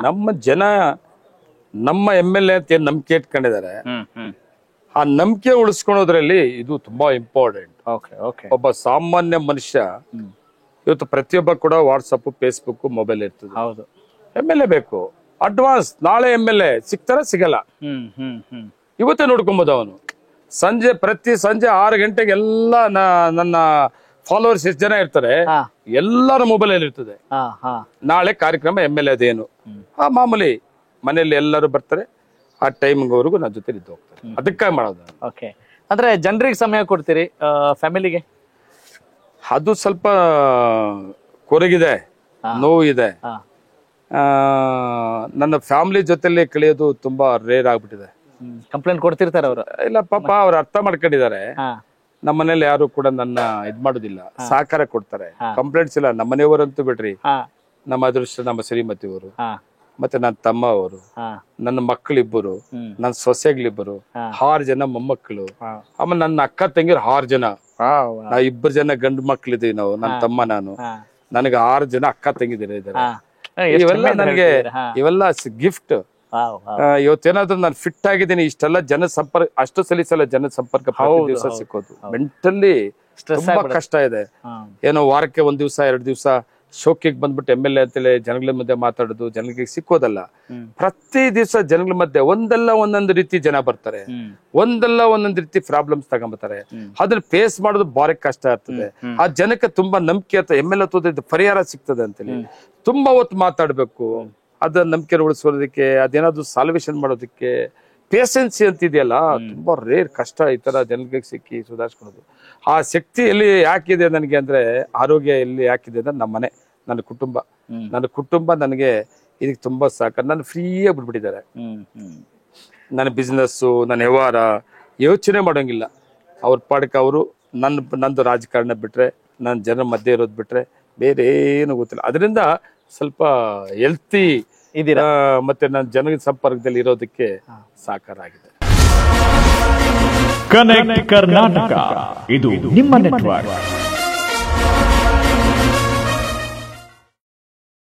ನಮ್ಮ ಜನ ನಮ್ಮ MLA ಅಂತ ಏನ್ ನಂಬಿಕೆ ಇಟ್ಕೊಂಡಿದ್ದಾರೆ, ಆ ನಂಬಿಕೆ ಉಳಿಸ್ಕೊಳೋದ್ರಲ್ಲಿ ಇದು ತುಂಬಾ ಇಂಪಾರ್ಟೆಂಟ್. ಒಬ್ಬ ಸಾಮಾನ್ಯ ಮನುಷ್ಯ ಇವತ್ತು ಪ್ರತಿಯೊಬ್ಬ ಕೂಡ ವಾಟ್ಸಪ್, ಫೇಸ್ಬುಕ್, ಮೊಬೈಲ್ ಇರ್ತದೆ. MLA ಬೇಕು. ಅಡ್ವಾನ್ಸ್ ನಾಳೆ MLA ಸಿಗ್ತಾರ ಸಿಗಲ್ಲ, ಇವತ್ತೇ ನೋಡ್ಕೊಬಹುದು. ಅವನು ಪ್ರತಿ ಸಂಜೆ 6 ಗಂಟೆಗೆ ಎಲ್ಲ ನನ್ನ ಫಾಲೋವರ್ಸ್ ಎಷ್ಟು ಜನ ಇರ್ತಾರೆ, ಎಲ್ಲರ ಮೊಬೈಲ್ ಅಲ್ಲಿ ಇರ್ತದೆ. ನಾಳೆ ಕಾರ್ಯಕ್ರಮ MLA ಅದೇನು, ಮಾಮೂಲಿ ಮನೆಯಲ್ಲಿ ಎಲ್ಲರೂ ಬರ್ತಾರೆ, ಆ ಟೈಮ್ವರೆಗೂ ನನ್ನ ಜೊತೆ ಇದ್ದು ಹೋಗ್ತಾರೆ. ಅದಕ್ಕಾಗಿ ಮಾಡೋದು. ಅಂದ್ರೆ ಜನರಿಗೆ ಸಮಯ ಕೊಡ್ತೀರಿ, ಫ್ಯಾಮಿಲಿಗೆ ಅದು ಸ್ವಲ್ಪ ಕೊರಗಿದೆ, ನೋವಿದೆ. ನನ್ನ ಫ್ಯಾಮಿಲಿ ಜೊತೆಲಿ ಕಳೆಯೋದು ತುಂಬಾ ರೇರ್ ಆಗ್ಬಿಟ್ಟಿದೆ. ಕಂಪ್ಲೇಂಟ್ ಕೊಡ್ತಿರ್ತಾರೆ ಅವರು. ಇಲ್ಲ ಪಾಪ ಅವ್ರು ಅರ್ಥ ಮಾಡ್ಕೊಂಡಿದ್ದಾರೆ. ನಮ್ಮ ಮನೇಲಿ ಯಾರು ಕೂಡ ನನ್ನ ಇದ್ ಮಾಡುದಿಲ್ಲ, ಸಹಕಾರ ಕೊಡ್ತಾರೆ. ಕಂಪ್ಲೇಂಟ್ಸ್ ಇಲ್ಲ. ನಮ್ಮ ಮನೆಯವರಂತೂ ಬಿಡ್ರಿ, ನಮ್ಮ ಅದೃಷ್ಟ ನಮ್ಮ ಶ್ರೀಮತಿಯವರು, ಮತ್ತೆ ನನ್ನ ತಮ್ಮ ಅವರು, ನನ್ನ ಮಕ್ಕಳಿಬ್ಬರು, ನನ್ನ ಸೊಸೆಗಳಿಬ್ಬರು, 6 ಜನ ಮೊಮ್ಮಕ್ಕಳು, ಆಮೇಲೆ ನನ್ನ ಅಕ್ಕ ತಂಗಿರು 6 ಜನ. ನಾವ್ 2 ಜನ ಗಂಡು ಮಕ್ಳಿದೀವಿ ನಾವು, ನನ್ನ ತಮ್ಮ ನಾನು. ನನಗೆ 6 ಜನ ಅಕ್ಕ ತಂಗಿದಿರ ಇದಾರೆ. ಇವೆಲ್ಲ ನನಗೆ ಇವೆಲ್ಲ ಗಿಫ್ಟ್. ಇವತ್ತೇನಾದ್ರೂ ನಾನು ಫಿಟ್ ಆಗಿದ್ದೀನಿ, ಇಷ್ಟೆಲ್ಲ ಜನ ಸಂಪರ್ಕ, ಅಷ್ಟು ಸಲ ಜನ ಸಂಪರ್ಕ ದಿವಸ ಸಿಕ್ಕೋದು ಮೆಂಟಲಿ ತುಂಬಾ ಕಷ್ಟ ಇದೆ. ಏನೋ ವಾರಕ್ಕೆ 1 ದಿವಸ 2 ದಿವಸ ಶೋಕಿಗೆ ಬಂದ್ಬಿಟ್ಟು MLA ಅಂತೇಳಿ ಜನಗಳ ಮಧ್ಯೆ ಮಾತಾಡೋದು, ಜನಗಳಿಗೆ ಸಿಕ್ಕೋದಲ್ಲ. ಪ್ರತಿ ದಿವಸ ಜನಗಳ ಮಧ್ಯೆ ಒಂದಲ್ಲ ಒಂದೊಂದು ರೀತಿ ಜನ ಬರ್ತಾರೆ, ಒಂದಲ್ಲ ಒಂದೊಂದು ರೀತಿ ಪ್ರಾಬ್ಲಮ್ಸ್ ತಗೊಂಬರ್ತಾರೆ. ಅದ್ರ ಫೇಸ್ ಮಾಡೋದು ಬಾರಿ ಕಷ್ಟ ಇರ್ತದೆ. ಆ ಜನಕ್ಕೆ ತುಂಬಾ ನಂಬಿಕೆ ಅಂತ MLA ತೋದ ಪರಿಹಾರ ಸಿಗ್ತದೆ ಅಂತೇಳಿ ತುಂಬಾ ಹೊತ್ತು ಮಾತಾಡ್ಬೇಕು. ಅದ ನಂಬಿಕೆ ಉಳಿಸೋದಕ್ಕೆ, ಅದೇನಾದ್ರು ಸಾಲ್ವೇಷನ್ ಮಾಡೋದಕ್ಕೆ ಪೇಷನ್ಸಿ ಅಂತ ಇದೆಯಲ್ಲ, ತುಂಬಾ ರೇರ್ ಕಷ್ಟ ಈ ತರ ಜನಗಳಿಗೆ ಸಿಕ್ಕಿ ಸುಧಾರಿಸ್ಕೊಳ್ಳೋದು. ಆ ಶಕ್ತಿ ಎಲ್ಲಿ ಯಾಕಿದೆ ನನಗೆ ಅಂದ್ರೆ, ಆರೋಗ್ಯ ಎಲ್ಲಿ ಯಾಕಿದೆ ಅಂದ್ರೆ ನಮ್ಮ ಮನೆ, ನನ್ನ ಕುಟುಂಬ ನನಗೆ ಇದಕ್ಕೆ ತುಂಬಾ ಸಹಕಾರ. ನಾನು ಫ್ರೀಯಾಗಿ ಬಿಟ್ಬಿಟ್ಟಿದ್ದಾರೆ. ನನ್ನ ಬಿಸ್ನೆಸ್ಸು, ನನ್ನ ವ್ಯವಹಾರ ಯೋಚನೆ ಮಾಡೋಂಗಿಲ್ಲ. ಅವ್ರ ಪಾಡಕ್ಕೆ ಅವರು, ನಂದು ರಾಜಕಾರಣ ಬಿಟ್ರೆ, ನನ್ನ ಜನರ ಮಧ್ಯೆ ಇರೋದು ಬಿಟ್ರೆ ಬೇರೆ ಏನು ಗೊತ್ತಿಲ್ಲ. ಅದರಿಂದ ಸ್ವಲ್ಪ ಹೆಲ್ತಿ ಇದೀರಾ, ಮತ್ತೆ ನನ್ನ ಜನ ಸಂಪರ್ಕದಲ್ಲಿ ಇರೋದಕ್ಕೆ ಸಾಕಾರ ಆಗಿದೆ. ಕನೆಕ್ಟ್ ಕರ್ನಾಟಕ, ಇದು ನಿಮ್ಮ ನೆಟ್ವರ್ಕ್.